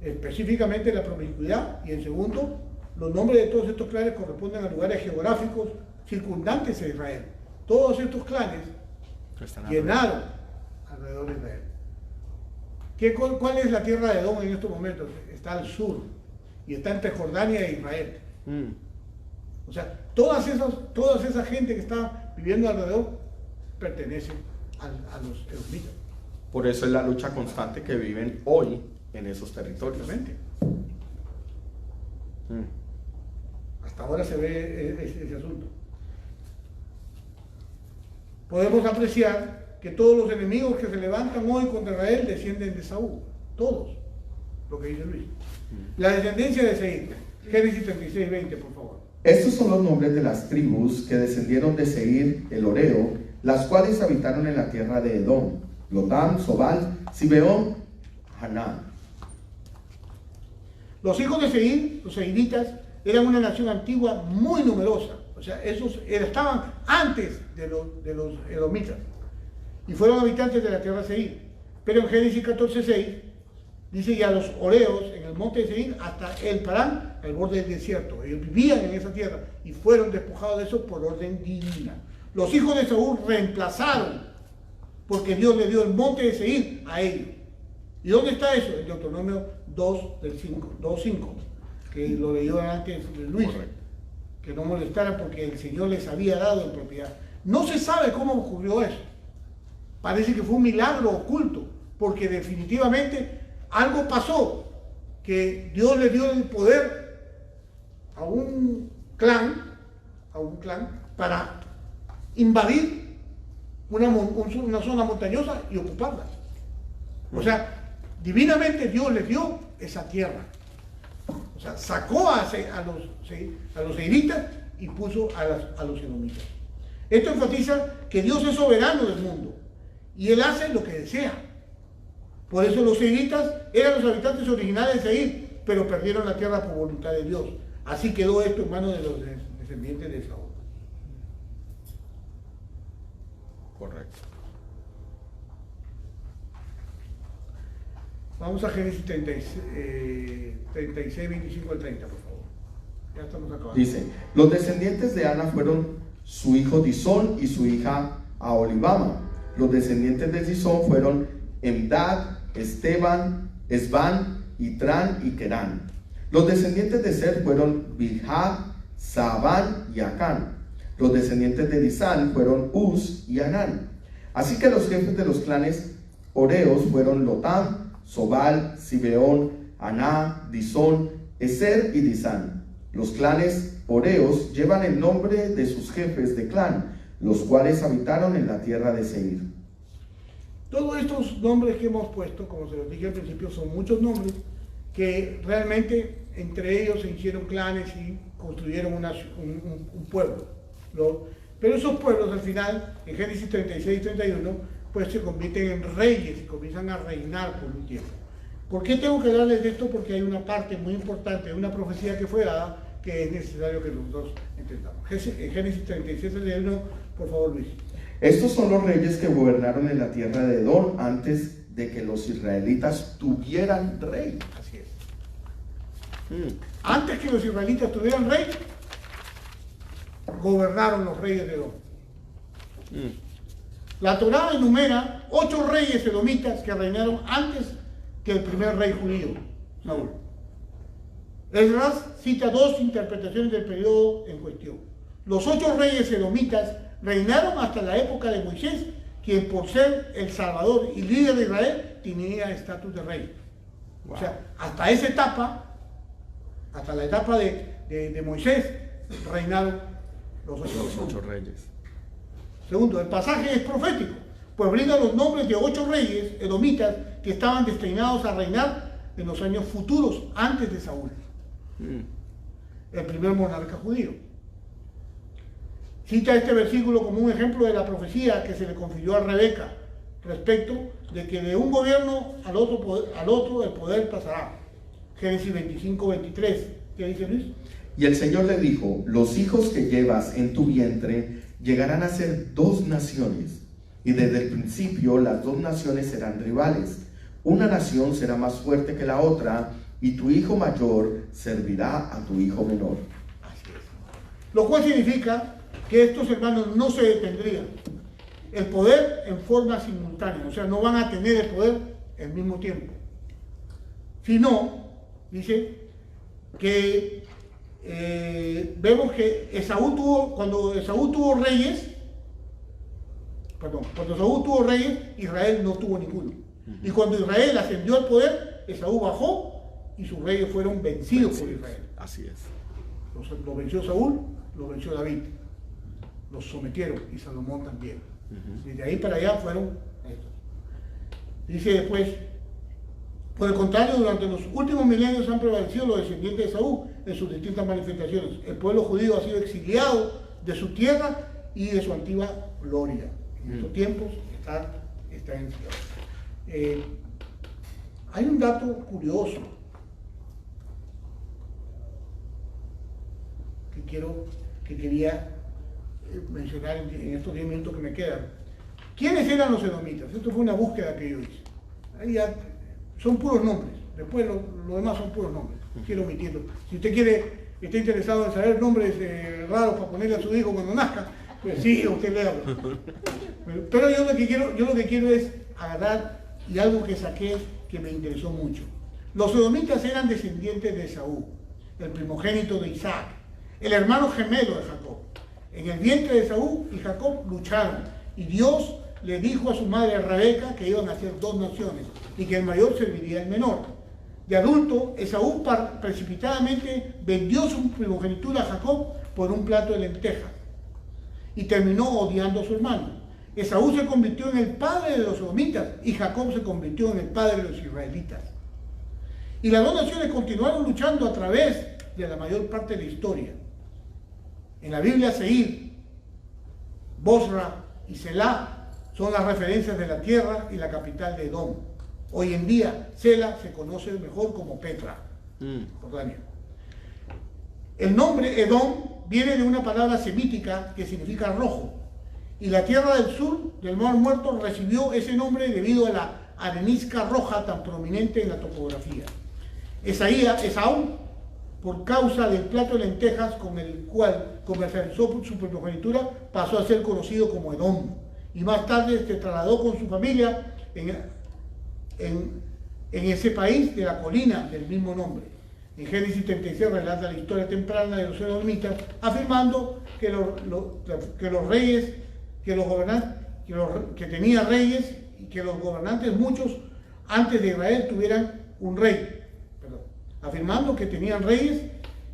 específicamente la promiscuidad, y en segundo, los nombres de todos estos clanes corresponden a lugares geográficos circundantes a Israel. Todos estos clanes llenaron alrededor de Israel. ¿Cuál es la tierra de Edom en estos momentos? Está al sur y está entre Jordania e Israel. O sea, toda esa gente que está viviendo alrededor pertenecen a los edomitas. Por eso es la lucha constante que viven hoy en esos territorios. Obviamente. Hasta ahora se ve ese asunto. Podemos apreciar que todos los enemigos que se levantan hoy contra Israel descienden de Saúl, todos. lo que dice Luis. La descendencia de Seir, Génesis 36, 20, por favor. Estos son los nombres de las tribus que descendieron de Seir, el Oreo, las cuales habitaron en la tierra de Edom: Lotam, Sobal, Zibeón, Haná. Los hijos de Seir, los seiritas, eran una nación antigua muy numerosa. O sea, esos estaban antes de los edomitas y fueron habitantes de la tierra de Seir. Pero en Génesis 14:6 dice: ya los oreos en el monte de Seir hasta el Parán, al borde del desierto. Ellos vivían en esa tierra y fueron despojados de eso por orden divina. Los hijos de Saúl reemplazaron, porque Dios le dio el monte de Seir a ellos. ¿Y dónde está eso? En Deuteronomio 2:5, que lo leyó antes Luis. Correcto. Que no molestaran porque el Señor les había dado en propiedad. No se sabe cómo ocurrió eso. Parece que fue un milagro oculto, porque definitivamente algo pasó, que Dios le dio el poder a un clan para invadir una zona montañosa y ocuparla. O sea, divinamente Dios les dio esa tierra. O sea, sacó a los seiritas y puso a los edomitas. Esto enfatiza que Dios es soberano del mundo y Él hace lo que desea. Por eso los seiritas eran los habitantes originales de Seir, pero perdieron la tierra por voluntad de Dios. Así quedó esto en manos de los descendientes de Saúl. Correcto. Vamos a Génesis 36, 25 al 30, por favor. Ya estamos acabando. Dice: los descendientes de Ana fueron su hijo Disón y su hija Aholibama. Los descendientes de Disón fueron Emdad, Esteban, Esban, Itrán y Querán. Los descendientes de Ser fueron Bilhá, Saabán y Acán. Los descendientes de Disán fueron Uz y Anán. Así que los jefes de los clanes oreos fueron Lotam, Sobal, Zibeón, Aná, Disón, Eser y Disán. Los clanes oreos llevan el nombre de sus jefes de clan, los cuales habitaron en la tierra de Seir. Todos estos nombres que hemos puesto, como se los dije al principio, son muchos nombres que realmente entre ellos se hicieron clanes y construyeron un pueblo. Pero esos pueblos al final, en Génesis 36 y 31, pues se convierten en reyes y comienzan a reinar por un tiempo. ¿Por qué tengo que hablarles de esto? Porque hay una parte muy importante, una profecía que fue dada, que es necesario que los dos entendamos. En Génesis 36 y 31, por favor, Luis. Estos son los reyes que gobernaron en la tierra de Edom antes de que los israelitas tuvieran rey. Así es. Antes que los israelitas tuvieran rey, gobernaron los reyes de Edom. La Torá enumera 8 reyes edomitas que reinaron antes que el primer rey judío, Saúl. Esdras cita 2 interpretaciones del periodo en cuestión. Los 8 reyes edomitas reinaron hasta la época de Moisés, quien por ser el salvador y líder de Israel tenía estatus de rey. Wow. O sea, hasta esa etapa, hasta la etapa de Moisés, reinaron los 8 reyes. Segundo, el pasaje es profético, pues brinda los nombres de 8 reyes edomitas que estaban destinados a reinar en los años futuros, antes de Saúl, el primer monarca judío. Cita este versículo como un ejemplo de la profecía que se le confirió a Rebeca respecto de que de un gobierno al otro el poder pasará. Génesis 25, 23. ¿Qué dice Luis? Y el Señor le dijo: los hijos que llevas en tu vientre llegarán a ser 2 naciones, y desde el principio las 2 naciones serán rivales. Una nación será más fuerte que la otra, y tu hijo mayor servirá a tu hijo menor. Así es. Lo cual significa que estos hermanos no se detendrían. El poder en forma simultánea, o sea, no van a tener el poder al mismo tiempo. Sino, dice, que vemos que cuando Saúl tuvo reyes, Israel no tuvo ninguno. Y cuando Israel ascendió al poder, Esaú bajó y sus reyes fueron vencidos por Israel. Así es. Los venció Saúl, los venció David, los sometieron y Salomón también. Desde ahí para allá fueron estos. Dice después, Por el contrario, durante los últimos milenios han prevalecido los descendientes de Esaú en sus distintas manifestaciones. El pueblo judío ha sido exiliado de su tierra y de su antigua gloria. En estos tiempos está en Sion. Hay un dato curioso que quería mencionar en estos 10 minutos que me quedan. ¿Quiénes eran los edomitas? Esto fue una búsqueda que yo hice. Ahí ya son puros nombres. Después lo demás son puros nombres. Quiero omitirlo. Si usted está interesado en saber nombres raros para ponerle a su hijo cuando nazca, pues sí, usted le habla. Pero yo lo que quiero es agarrar y algo que saqué que me interesó mucho. Los edomitas eran descendientes de Esaú, el primogénito de Isaac, el hermano gemelo de Jacob. En el vientre de Esaú y Jacob lucharon, y Dios le dijo a su madre Rebeca que iban a ser 2 naciones y que el mayor serviría al menor. De adulto, Esaú precipitadamente vendió su primogenitura a Jacob por un plato de lentejas y terminó odiando a su hermano. Esaú se convirtió en el padre de los edomitas y Jacob se convirtió en el padre de los israelitas. Y las 2 naciones continuaron luchando a través de la mayor parte de la historia. En la Biblia, Seir, Bosra y Selah son las referencias de la tierra y la capital de Edom. Hoy en día, Selah se conoce mejor como Petra, Jordania. El nombre Edom viene de una palabra semítica que significa rojo, y la tierra del sur del Mar Muerto recibió ese nombre debido a la arenisca roja tan prominente en la topografía. Esaú, por causa del plato de lentejas con el cual comercializó su primogenitura, pasó a ser conocido como Edom, y más tarde se trasladó con su familia en ese país de la colina del mismo nombre. En Génesis 36 relata la historia temprana de los edomitas, afirmando que los reyes, que tenía reyes y que los gobernantes muchos antes de Israel tuvieran un rey. Afirmando que tenían reyes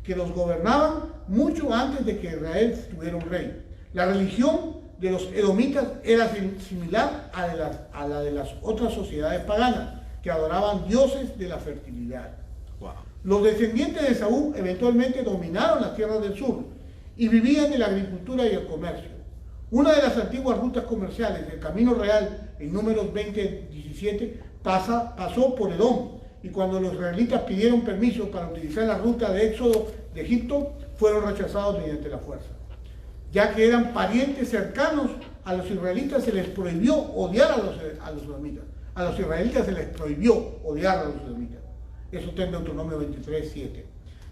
que los gobernaban mucho antes de que Israel tuviera un rey. La religión de los edomitas era similar a la de las otras sociedades paganas, que adoraban dioses de la fertilidad. Wow. Los descendientes de Esaú eventualmente dominaron las tierras del sur y vivían de la agricultura y el comercio. Una de las antiguas rutas comerciales del Camino Real, en Números 20-17, pasó por Edom, y cuando los israelitas pidieron permiso para utilizar la ruta de éxodo de Egipto, fueron rechazados mediante la fuerza. Ya que eran parientes cercanos a los israelitas, se les prohibió odiar a los edomitas. A los israelitas se les prohibió odiar a los edomitas. Eso está en Deuteronomio 23:7.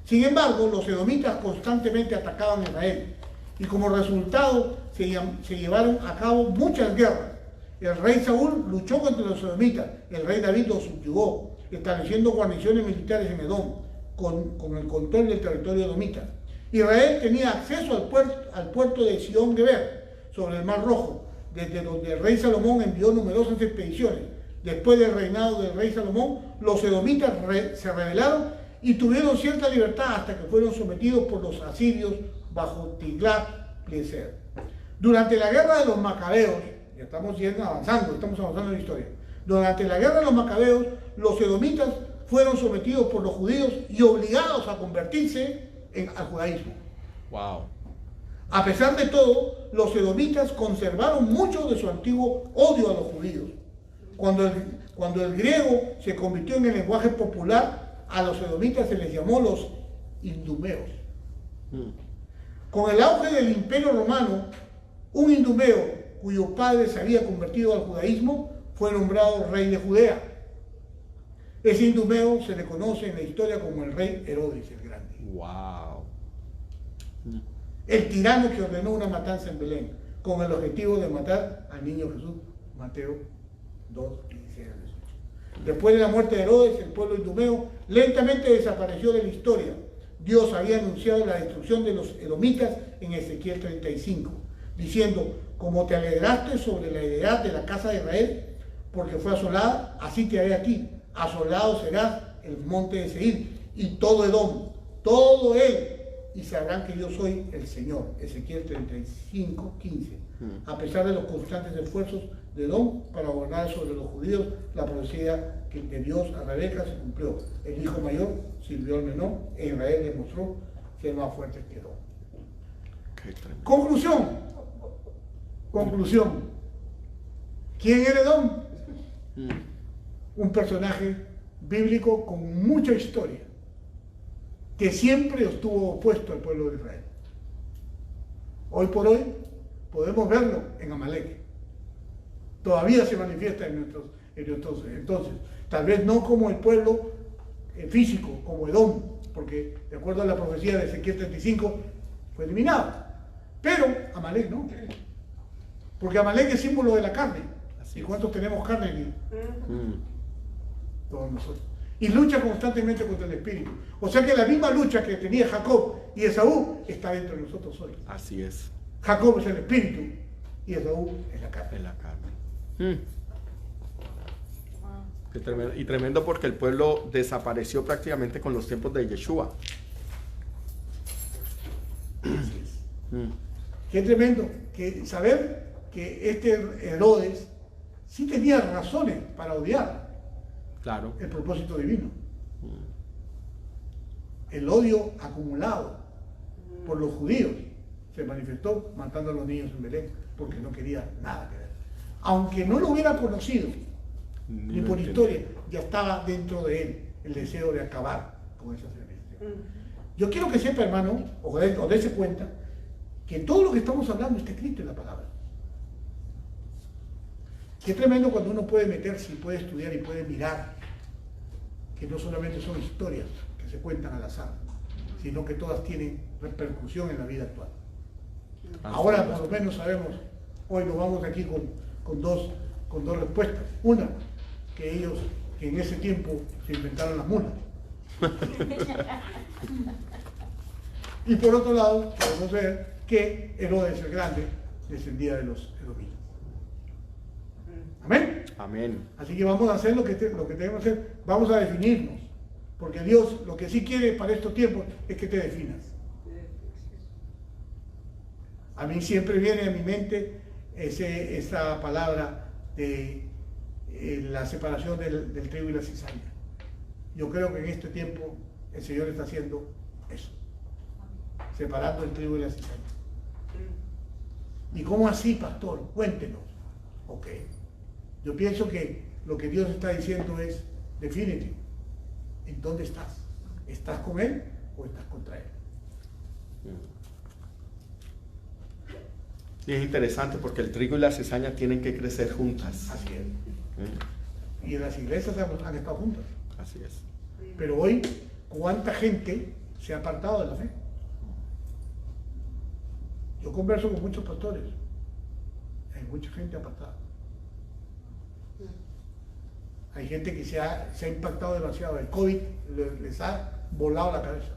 Sin embargo, los edomitas constantemente atacaban a Israel, y como resultado se llevaron a cabo muchas guerras. El rey Saúl luchó contra los edomitas, el rey David los subyugó, estableciendo guarniciones militares en Edom, con el control del territorio edomita. Israel tenía acceso al puerto de Sion-Geber, sobre el Mar Rojo, desde donde el rey Salomón envió numerosas expediciones. Después del reinado del rey Salomón, los edomitas se rebelaron y tuvieron cierta libertad hasta que fueron sometidos por los asirios bajo Tiglat-Pileser. Durante la guerra de los macabeos, ya estamos avanzando en la historia. Durante la guerra de los macabeos, los edomitas fueron sometidos por los judíos y obligados a convertirse al judaísmo. Wow. A pesar de todo, los edomitas conservaron mucho de su antiguo odio a los judíos. Cuando el griego se convirtió en el lenguaje popular, a los edomitas se les llamó los idumeos. Con el auge del Imperio Romano, un idumeo cuyo padre se había convertido al judaísmo fue nombrado rey de Judea. Ese idumeo se le conoce en la historia como el rey Herodes el Grande. Wow. El tirano que ordenó una matanza en Belén con el objetivo de matar al niño Jesús. Mateo 2, 15 a 18. Después de la muerte de Herodes, el pueblo idumeo lentamente desapareció de la historia. Dios había anunciado la destrucción de los edomitas en Ezequiel 35, diciendo: como te alegraste sobre la heredad de la casa de Israel, porque fue asolada, así te haré a ti. Asolado serás el monte de Seir, y todo Edom, todo él, y sabrán que yo soy el Señor. Ezequiel 35, 15. A pesar de los constantes esfuerzos de Edom para gobernar sobre los judíos, la profecía de Dios a Rebeca se cumplió. El hijo mayor sirvió al menor, e Israel demostró ser más fuerte que Edom. Conclusión. ¿Quién era Edom? Un personaje bíblico con mucha historia, que siempre estuvo opuesto al pueblo de Israel. Hoy por hoy podemos verlo en Amalek. Todavía se manifiesta en nuestros entonces. Tal vez no como el pueblo físico, como Edom, porque de acuerdo a la profecía de Ezequiel 35 fue eliminado. Pero Amalek no. Porque Amalek es símbolo de la carne. ¿Y cuántos tenemos carne aquí? Todos nosotros. Y lucha constantemente contra el espíritu. O sea que la misma lucha que tenía Jacob y Esaú está dentro de nosotros hoy. Así es. Jacob es el espíritu y Esaú es la carne. En la carne. Qué tremendo. Y tremendo porque el pueblo desapareció prácticamente con los tiempos de Yeshua. Así es. Qué tremendo que saber que este Herodes sí tenía razones para odiar. Claro. El propósito divino. El odio acumulado por los judíos se manifestó matando a los niños en Belén, porque no quería nada que ver. Aunque no lo hubiera conocido, ni por historia, ya estaba dentro de él el deseo de acabar con esa celebración. Yo quiero que sepa, hermano, o dése cuenta, que todo lo que estamos hablando está escrito en la palabra. Qué tremendo cuando uno puede meterse y puede estudiar y puede mirar que no solamente son historias que se cuentan al azar, sino que todas tienen repercusión en la vida actual. Ahora por lo menos sabemos, hoy nos vamos aquí con dos respuestas. Una, que ellos, que en ese tiempo se inventaron las mulas. Y por otro lado, podemos ver que Herodes el Grande descendía de los edomitas. Amén. Amén. Así que vamos a hacer lo que tenemos que hacer, vamos a definirnos, porque Dios lo que sí quiere para estos tiempos es que te definas. A mí siempre viene a mi mente esa palabra de la separación del trigo y la cizaña. Yo creo que en este tiempo el Señor está haciendo eso, separando el trigo y la cizaña. ¿Y cómo así, pastor? Cuéntenos. Ok. Yo pienso que lo que Dios está diciendo es, defínete, ¿en dónde estás? ¿Estás con Él o estás contra Él? Y es interesante porque el trigo y la cizaña tienen que crecer juntas. Así es. Y en las iglesias han estado juntas. Así es. Pero hoy, ¿cuánta gente se ha apartado de la fe? Yo converso con muchos pastores. Hay mucha gente apartada. Hay gente que se ha impactado demasiado. El COVID les ha volado la cabeza.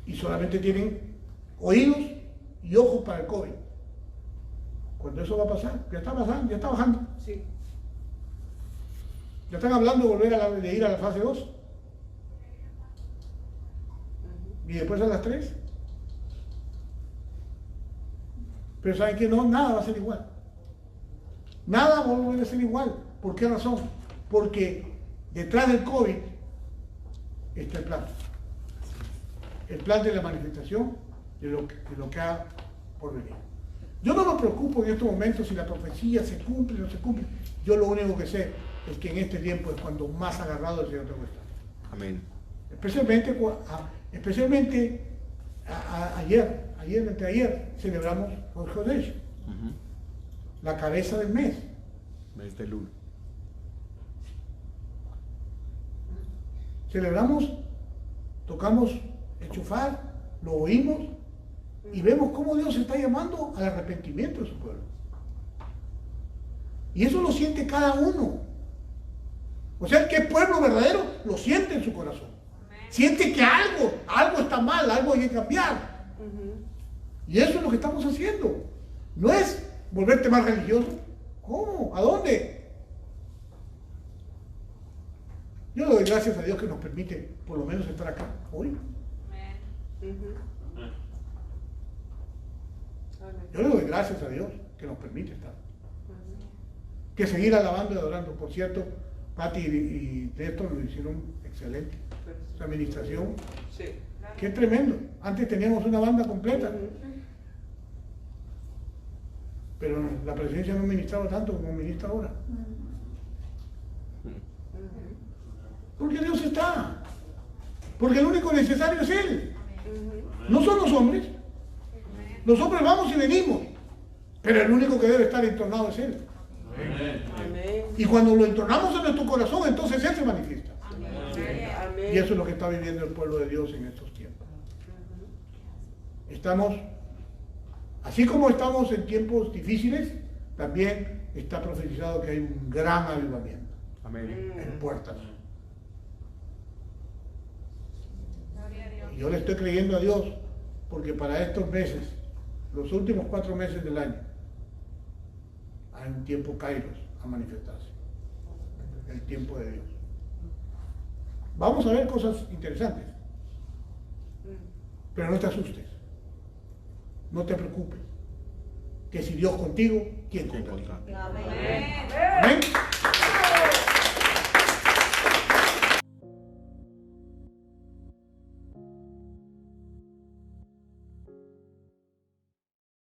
Y solamente tienen oídos y ojos para el COVID. Cuando eso va a pasar, ya está pasando, ya está bajando. Sí. Ya están hablando de volver de ir a la fase 2. Y después a las 3. Pero saben que no, nada va a ser igual. Nada va a volver a ser igual. ¿Por qué razón? Porque detrás del COVID está el plan. El plan de la manifestación de lo que ha por venir. Yo no me preocupo en estos momentos si la profecía se cumple o no se cumple. Yo lo único que sé es que en este tiempo es cuando más agarrado el Señor tengo que estar. Amén. Especialmente anteayer celebramos Rosh Chodesh, la cabeza del mes. Mes de Lul. Celebramos, tocamos el shofar, lo oímos y vemos cómo Dios está llamando al arrepentimiento de su pueblo. Y eso lo siente cada uno. O sea, que el pueblo verdadero lo siente en su corazón. Siente que algo está mal, algo hay que cambiar. Y eso es lo que estamos haciendo. No es volverte más religioso. ¿Cómo? ¿A dónde? Yo le doy gracias a Dios que nos permite por lo menos estar acá hoy. Yo le doy gracias a Dios que nos permite estar. Que seguir alabando y adorando. Por cierto, Pati y Néstor lo hicieron excelente. La administración. Sí. Qué tremendo. Antes teníamos una banda completa. Pero la presidencia no ministraba tanto como ministra ahora. Porque Dios está. Porque el único necesario es Él. No son los hombres. Los hombres vamos y venimos. Pero el único que debe estar entornado es Él. Amén. Y cuando lo entornamos en nuestro corazón, entonces Él se manifiesta. Amén. Y eso es lo que está viviendo el pueblo de Dios en estos tiempos. Estamos, así como estamos en tiempos difíciles, también está profetizado que hay un gran avivamiento Amén. en puertas. Y yo le estoy creyendo a Dios porque para estos meses, los últimos 4 meses del año, hay un tiempo kairos a manifestarse. El tiempo de Dios. Vamos a ver cosas interesantes. Pero no te asustes. No te preocupes. Que si Dios contigo, ¿quién contra ti? Amén. Amén.